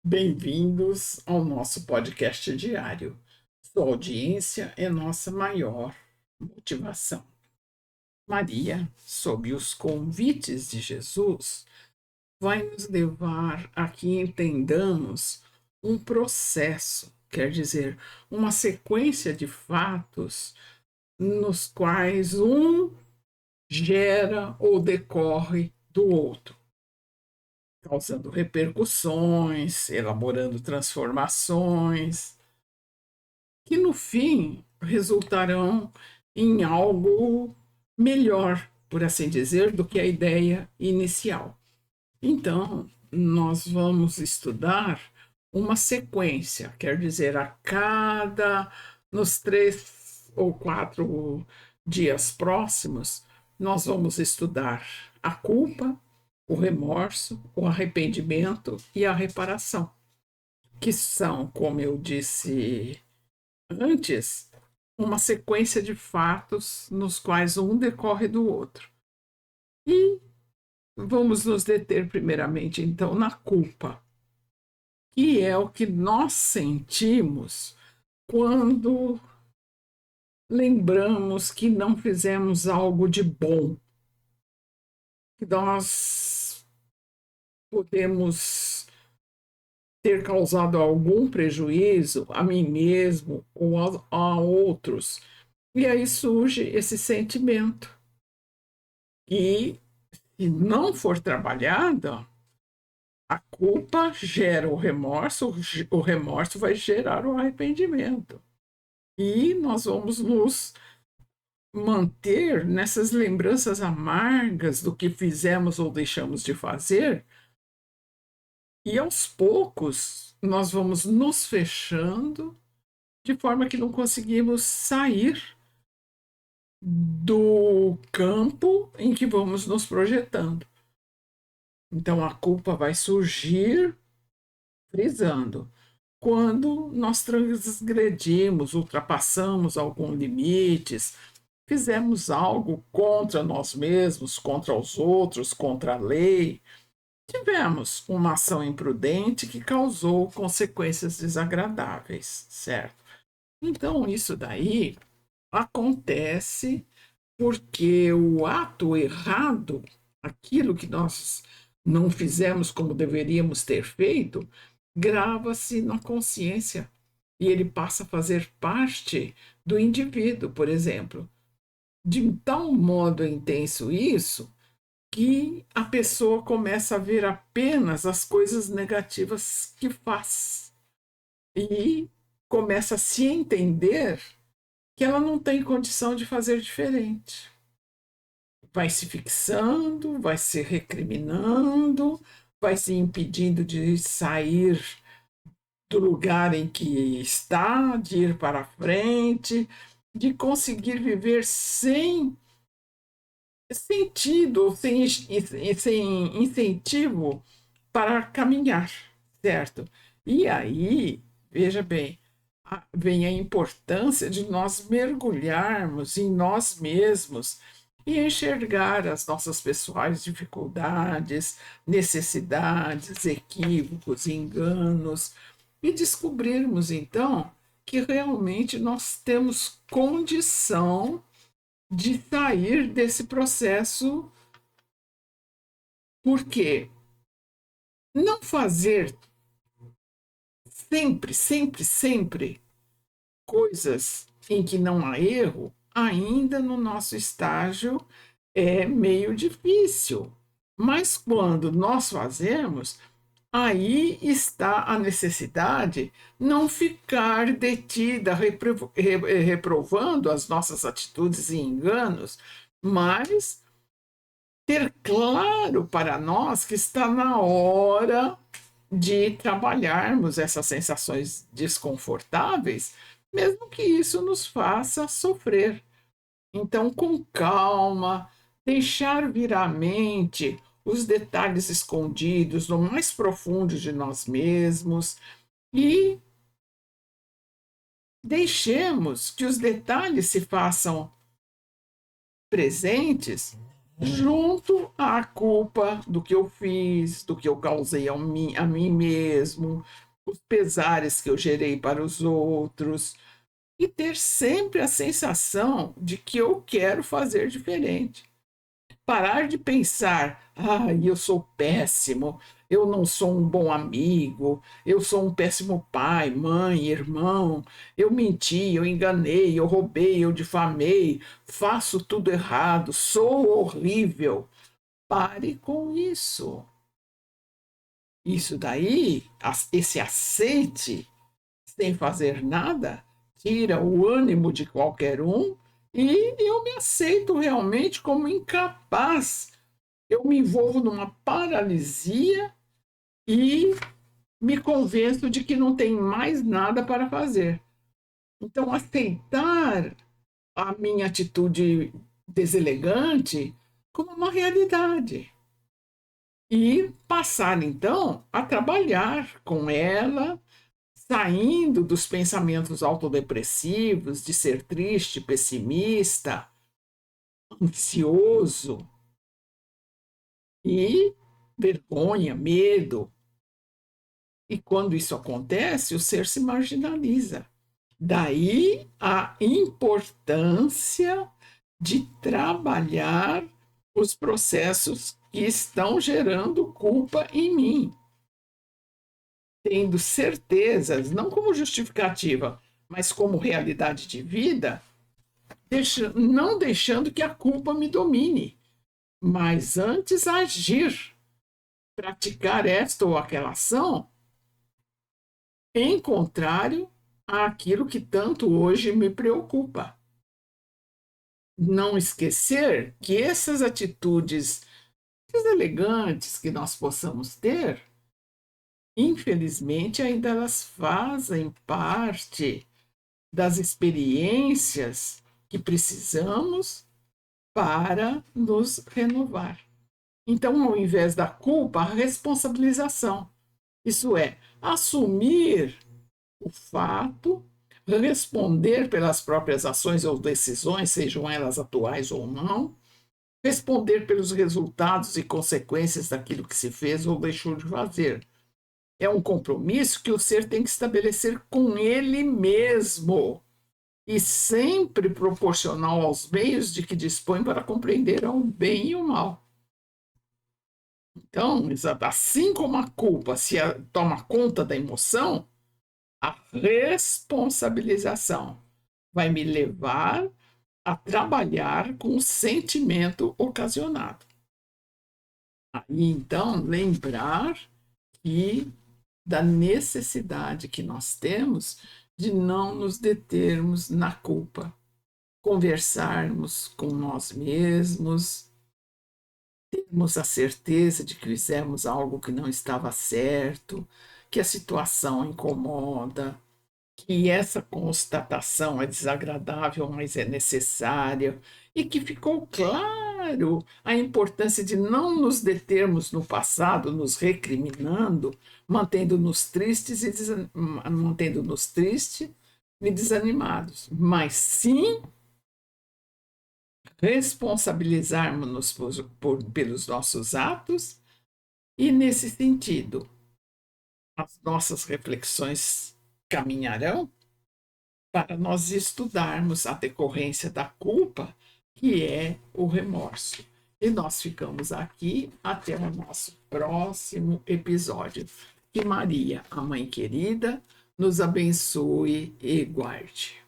Bem-vindos ao nosso podcast diário. Sua audiência é nossa maior motivação. Maria, sob os convites de Jesus, vai nos levar a que entendamos um processo, quer dizer, uma sequência de fatos nos quais um gera ou decorre do outro, causando repercussões, elaborando transformações, que no fim resultarão em algo melhor, por assim dizer, do que a ideia inicial. Então, nós vamos estudar uma sequência, quer dizer, nos 3 ou 4 dias próximos, nós vamos estudar a culpa, o remorso, o arrependimento e a reparação, que são, como eu disse antes, uma sequência de fatos nos quais um decorre do outro. E vamos nos deter primeiramente, então, na culpa, que é o que nós sentimos quando lembramos que não fizemos algo de bom, que nós podemos ter causado algum prejuízo a mim mesmo ou a outros. E aí surge esse sentimento. E se não for trabalhada, a culpa gera o remorso vai gerar o arrependimento. E nós vamos nos manter nessas lembranças amargas do que fizemos ou deixamos de fazer, e aos poucos nós vamos nos fechando de forma que não conseguimos sair do campo em que vamos nos projetando. Então a culpa vai surgir, frisando, quando nós transgredimos, ultrapassamos algum limites, fizemos algo contra nós mesmos, contra os outros, contra a lei, tivemos uma ação imprudente que causou consequências desagradáveis, certo? Então, isso daí acontece porque o ato errado, aquilo que nós não fizemos como deveríamos ter feito, grava-se na consciência e ele passa a fazer parte do indivíduo, por exemplo. De tal modo é intenso isso que a pessoa começa a ver apenas as coisas negativas que faz e começa a se entender que ela não tem condição de fazer diferente. Vai se fixando, vai se recriminando, vai se impedindo de sair do lugar em que está, de ir para frente, de conseguir viver sem sentido, sem incentivo para caminhar, certo? E aí, veja bem, vem a importância de nós mergulharmos em nós mesmos e enxergar as nossas pessoais dificuldades, necessidades, equívocos, enganos, e descobrirmos então que realmente nós temos condição de sair desse processo, porque não fazer sempre coisas em que não há erro, ainda no nosso estágio é meio difícil. Mas quando nós fazemos, aí está a necessidade não ficar detida, reprovando as nossas atitudes e enganos, mas ter claro para nós que está na hora de trabalharmos essas sensações desconfortáveis, mesmo que isso nos faça sofrer. Então, com calma, deixar vir à mente os detalhes escondidos no mais profundo de nós mesmos e deixemos que os detalhes se façam presentes junto à culpa do que eu fiz, do que eu causei a mim mesmo, os pesares que eu gerei para os outros, e ter sempre a sensação de que eu quero fazer diferente. Parar de pensar, eu sou péssimo, eu não sou um bom amigo, eu sou um péssimo pai, mãe, irmão, eu menti, eu enganei, eu roubei, eu difamei, faço tudo errado, sou horrível. Pare com isso. Isso daí, esse aceite sem fazer nada, tira o ânimo de qualquer um e eu me aceito realmente como incapaz. Eu me envolvo numa paralisia e me convenço de que não tem mais nada para fazer. Então, aceitar a minha atitude deselegante como uma realidade e passar então a trabalhar com ela, saindo dos pensamentos autodepressivos, de ser triste, pessimista, ansioso e vergonha, medo. E quando isso acontece, o ser se marginaliza. Daí a importância de trabalhar os processos que estão gerando culpa em mim, tendo certezas, não como justificativa, mas como realidade de vida, não deixando que a culpa me domine, mas antes agir, praticar esta ou aquela ação em contrário àquilo que tanto hoje me preocupa. Não esquecer que essas atitudes deselegantes que nós possamos ter, infelizmente, ainda elas fazem parte das experiências que precisamos para nos renovar. Então, ao invés da culpa, a responsabilização. Isso é, assumir o fato, responder pelas próprias ações ou decisões, sejam elas atuais ou não, responder pelos resultados e consequências daquilo que se fez ou deixou de fazer. É um compromisso que o ser tem que estabelecer com ele mesmo e sempre proporcional aos meios de que dispõe para compreender o bem e o mal. Então, assim como a culpa se toma conta da emoção, a responsabilização vai me levar a trabalhar com o sentimento ocasionado. Aí, então, lembrar que da necessidade que nós temos de não nos determos na culpa, conversarmos com nós mesmos, termos a certeza de que fizemos algo que não estava certo, que a situação incomoda, que essa constatação é desagradável, mas é necessária, e que ficou claro a importância de não nos determos no passado, nos recriminando, mantendo-nos tristes e desanimados, mas sim responsabilizarmos-nos pelos nossos atos e, nesse sentido, as nossas reflexões caminharão para nós estudarmos a decorrência da culpa, que é o remorso. E nós ficamos aqui até o nosso próximo episódio. Que Maria, a Mãe querida, nos abençoe e guarde.